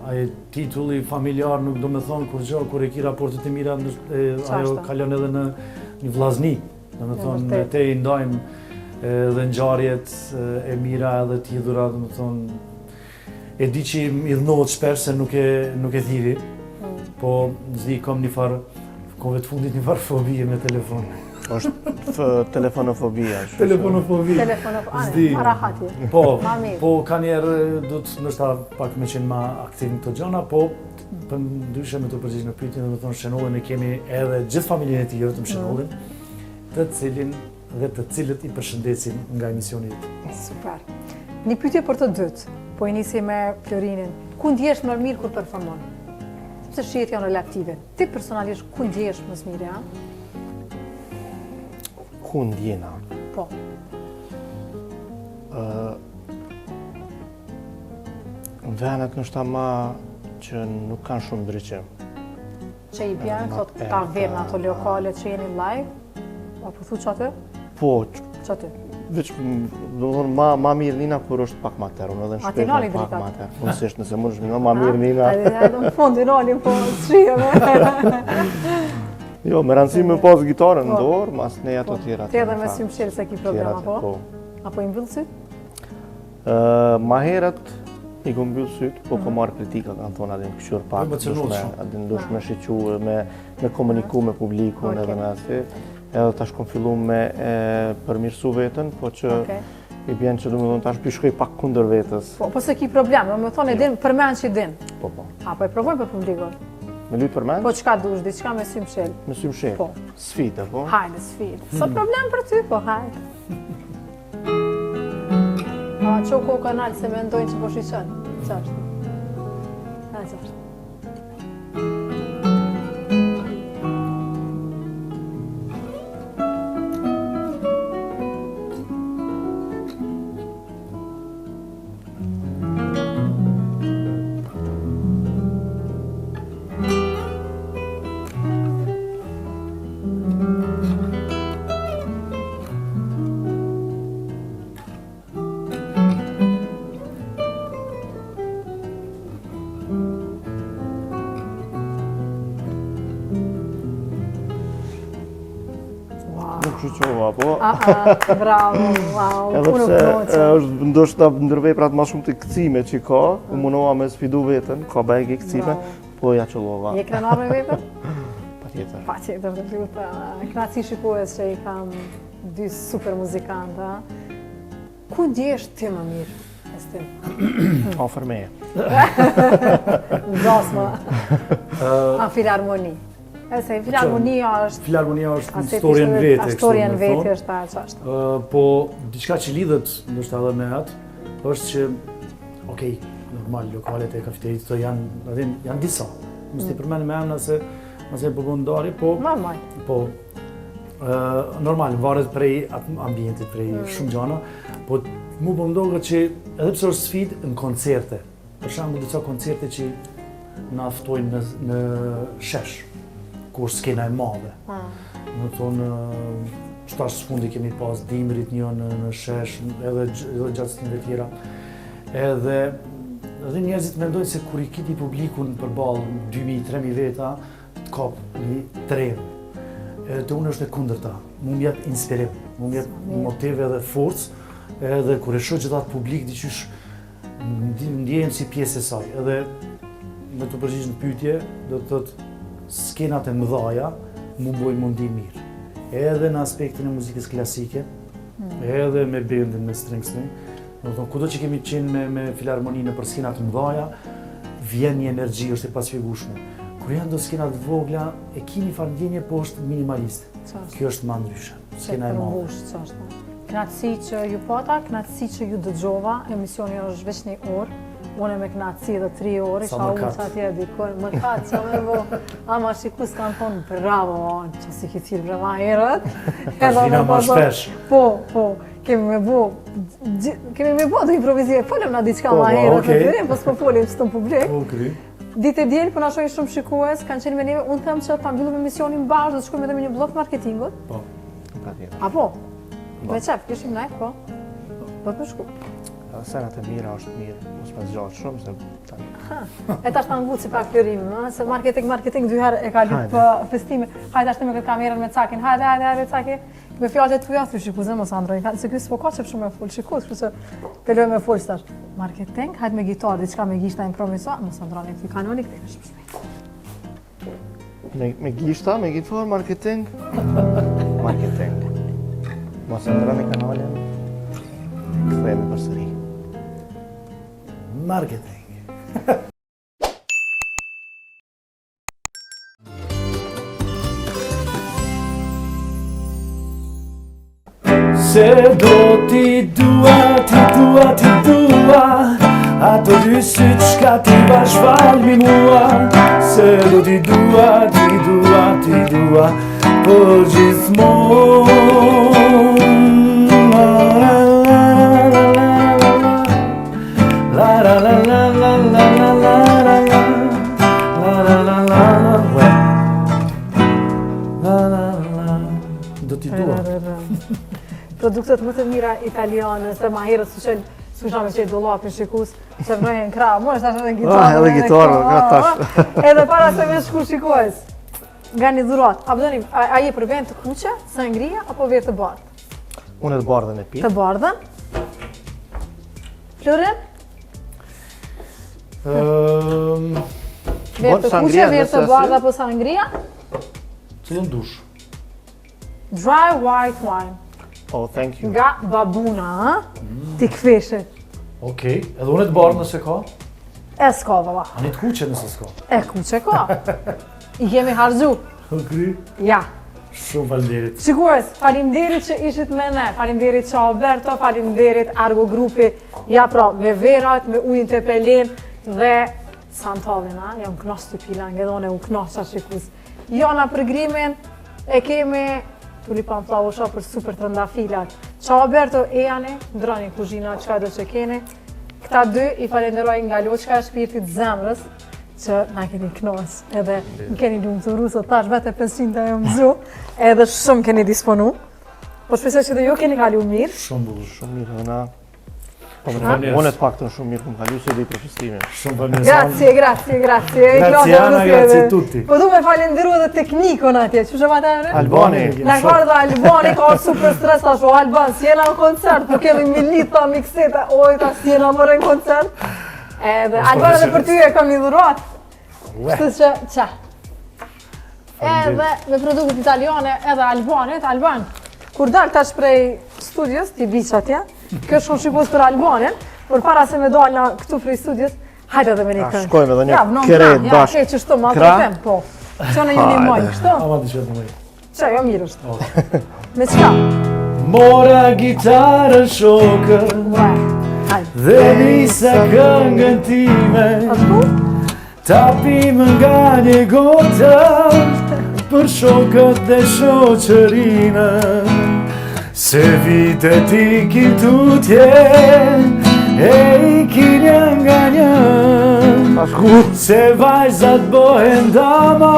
aje titulli familjar nuk do me thonë kur gjo, kur e ki raportet e mira, ajo kalon edhe në një vllazni. Do me thonë, te i ndajmë dhe ngjarjet e mira edhe t'idhura, do me thonë, e di që i dhënohet shpesh se nuk e thiri, po zdi kom një farë, kove të fundit një farë fobie me telefon. është telefonofobia. Telefonofobia. Arahatje. Po ka njerë du të nështë pak me qenë ma aktiv në të gjona, po për ndryshe me të përgjigjë në pyetjen, dhe me thonë Shenollin e kemi edhe gjithë familjen e tij vetëm Shenollin, të cilin dhe të cilët i përshëndesim nga emisioni jetë. Super. Një pyetje për të dytë, po i nisi me Florinin. Ku ndjesh më mirë kur performon? Sepse shihet janë relative. Ti personalisht ku ndjesh më së miri, ha? Ku ndjena? Po. Në venet nështë ma që nuk kanë shumë ndryqim. Që i bjenë, thot ka verë në ato lokale që jeni live? Apo thu që aty? Po, që aty? Veç, ma mirë nina kur është pak ma tërë, unë edhe në shpejt në pak ma tërë. Unë nëse mund është ma mirë nina. Edhe në fund i nalin, po shrijeme. Jo, me rëndësi me pas gitarën në dorë, mas ne ato tjera. Ti edhe me sy mshirë se ki problem, apo? Apo i mbyllë sytë? Ma herët i ku mbyllë sytë, po ko marrë kritika, kanë thonë adin këshur pak, adin dush me shiqu, me komuniku me publikun edhe me asi. Edhe tash kom fillu me përmirësu vetën, po që i bjenë që du me thonë tash pishkoj pak kunder vetës. Po se ki problem, do me thonë e din, përmen që i din. Po. Apo e provojnë për publikon? Me lytë përmen? Po qka dush, diçka me sy mshel? Me sy mshel? Po. Sfite, po? Hajde, sfite. Sot problem për ty, po hajde. A qo ko kanal se me ndojnë që po shqyqen? Qashtë? A qashtë? Bravo, wow, edhe pse është ndoshta ndërveprat ma shumë të këcime që ka, u mundoha me sfidu vetën, ka bajke këcime, po ja qëllova. Je krenar me vetën? Pa tjetër. Pa tjetër, të luta. Knaci shikues që i kam dy super muzikanta. Ku ndjesh ti më mirë, Estin? Afer meje. Ndasma. A filharmoni. Se filharmonia është... Filharmonia është një storje në vete. Storje në vete është ta qashtë. Po, diçka që lidhet, nështë edhe me atë, është që, okej, normal, lokalet e kafeterit të janë disa. Mështë i përmenë me emna se nëse e përgëndari, po... Normal. Po, normal, varet prej ambientit, prej shumë gjana, po mu përgëndohë që edhe pse është sfidë në koncerte. Për shembull, disa koncerte që na ftojnë në shesh, kur skena e madhe. Në thonë, qëtash së fundi kemi pas Dimrit një në shesh, edhe gjatëstinve tjera. Edhe njerëzit mendojnë se kur i kiti publikun përballë 2.000-3.000 veta, të kap një tërejnë. Të unë është e kundërta, mu m'jep inspirim, mu m'jep motive dhe forcë, edhe kur e shoh gjithë atë publik, diqysh ndjehem si pjesë e saj. Edhe me të përgjigj në pyetje, do të thotë skenat e mëdhaja mu bojnë mundi mirë. edhe në aspektin e muzikës klasike, edhe me bendin me Springsteen. Do të thonë, kudo që kemi qenë me filharmoni në për skena të mëdha, vjen një energji, është e pasfjegueshme. Kur janë do skena të vogla, e ki një farë ndjenje, po është minimaliste. Kjo është më ndryshe. Skena e madhe. Knatësi që ju pata, knatësi që ju dëgjova, emisioni është veç një orë, unë me knatësi edhe 3 orë, isha unë që atje dikon, më katë që me bo, ama shiku s'kanë thonë, bravo, që si ki cilë brema herët. Vina ma shpesh. Po, kemi me bo të improvizime, folem na diçka ma herët në tyrim, po s'po folim që të në publik. Ditë e djelë, për nashojnë shumë shikues, kanë qenë me neve, unë them që ta mbyllu me emisionin bashkë, dhe të shkojmë edhe me një blok marketingut. Po. Apo? Me qef, këshim nejtë, po? Do të shku. Senat e mira është mirë, mos me zgjatë shumë, se... E ta është të ngutë si pak fjorim, se marketing 2 herë e ka lypë për festime. Hajde ashtë me këtë kamerën me cakin, hajde cakin. Me fjallë të tuja, thuj shikuzë, mos Androj, se kësë po ka qëpë shumë me full, shikuzë, kështu se peloj me full stash. Marketing, hajde me gitarë, diçka me gishta improviso, mos Androj, e këti kanonik, të e shpëshmejt. Me gishta, me gitarë, marketing? Marketing. Mos Androj, kanalin, këthejme për sëri. Marketing. Se do t'i dua ato dy sytë shka ti bashfal mi mua. Se do t'i dua për gjithmonë. Do t'i dua. Produktet më të mira italiane, se ma herët s'u shame që i dollapin shikus, që vnojnë kra, mo është ashtë edhe gitarë. Edhe gitarë, nga tash. Edhe para se me shku shikues, nga një dhurat. A pëdonim, a je për vend të kuqe, sangria, apo verë të bardhë? Unë e të bardhën e pi. Të bardhën? Florin? Verë të kuqe, verë të bardhë, apo sangria? Cilën dush? Dry white wine. Oh, thank you. Nga babuna, ha? Ti këfeshit. Okej, edhe unë e të bardhë nëse ka? E s'ka, baba. A një të kuqe nëse s'ka? E kuqe ka. I kemi harxhu. Okej. Ja. Shumë falimderit. Shikues, falimderit që ishit me ne. Falimderit që Alberto, falimderit Argo Grupi. Ja pra, me verat, me ujnë të pelin dhe Santallin, ha? Jam knas të pilan, edhe one unë knas qa shikus. Jona për grimin, e kemi Tulipan Flower Shop për super trëndafilat. Ciao Alberto e Jani, ndrani kuzhina, qka do që keni. Këta dy i falenderoj nga loqka e shpirtit zemrës, që na keni knos, edhe më keni lumëturu, sot tash vete 500 e mëzu, edhe shumë keni disponu. Po shpesoj që dhe ju keni kalu mirë. Shumë bukur. Shumë mirë, hëna. Unë e të pak të shumë mirë këmë kalu se dhe i për festimin. Shumë falimderit. Grazie. Grazie Ana, grazie tutti. Po du me falenderu edhe teknikon atje, që shëma të në? Albani. Në kërë dhe Albani ka super stres tash, o Alban, si jena në koncert, po kemi milita, mikseta, oj, ta si jena mërë në koncert. Edhe Alban edhe për ty e kam një dhurat. Kështu që, qa? Edhe me produktet italiane, edhe Alban, kur dal tash prej studios, ti biq atje, kjo shumë shikos për Albanin, por para se me dalë këtu prej studios, hajde edhe me një këngë. Shkojme edhe një keret bashkë. Ja, që shto, ma të them, po. Që në ju një mojnë, kështu? Ama të qëtë në mëjë. Që, jo mirë është. Me qka? Mora gitarën shokër Hajde. dhe nisa këngën time. Ashtu? Tapim nga një gota për shokët dhe shoqërinë. Se vitet i kin tutje, e i kin një nga një. Se vajzat bohen dama,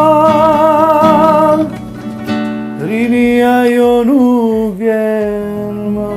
rinia jo nuk vjen më.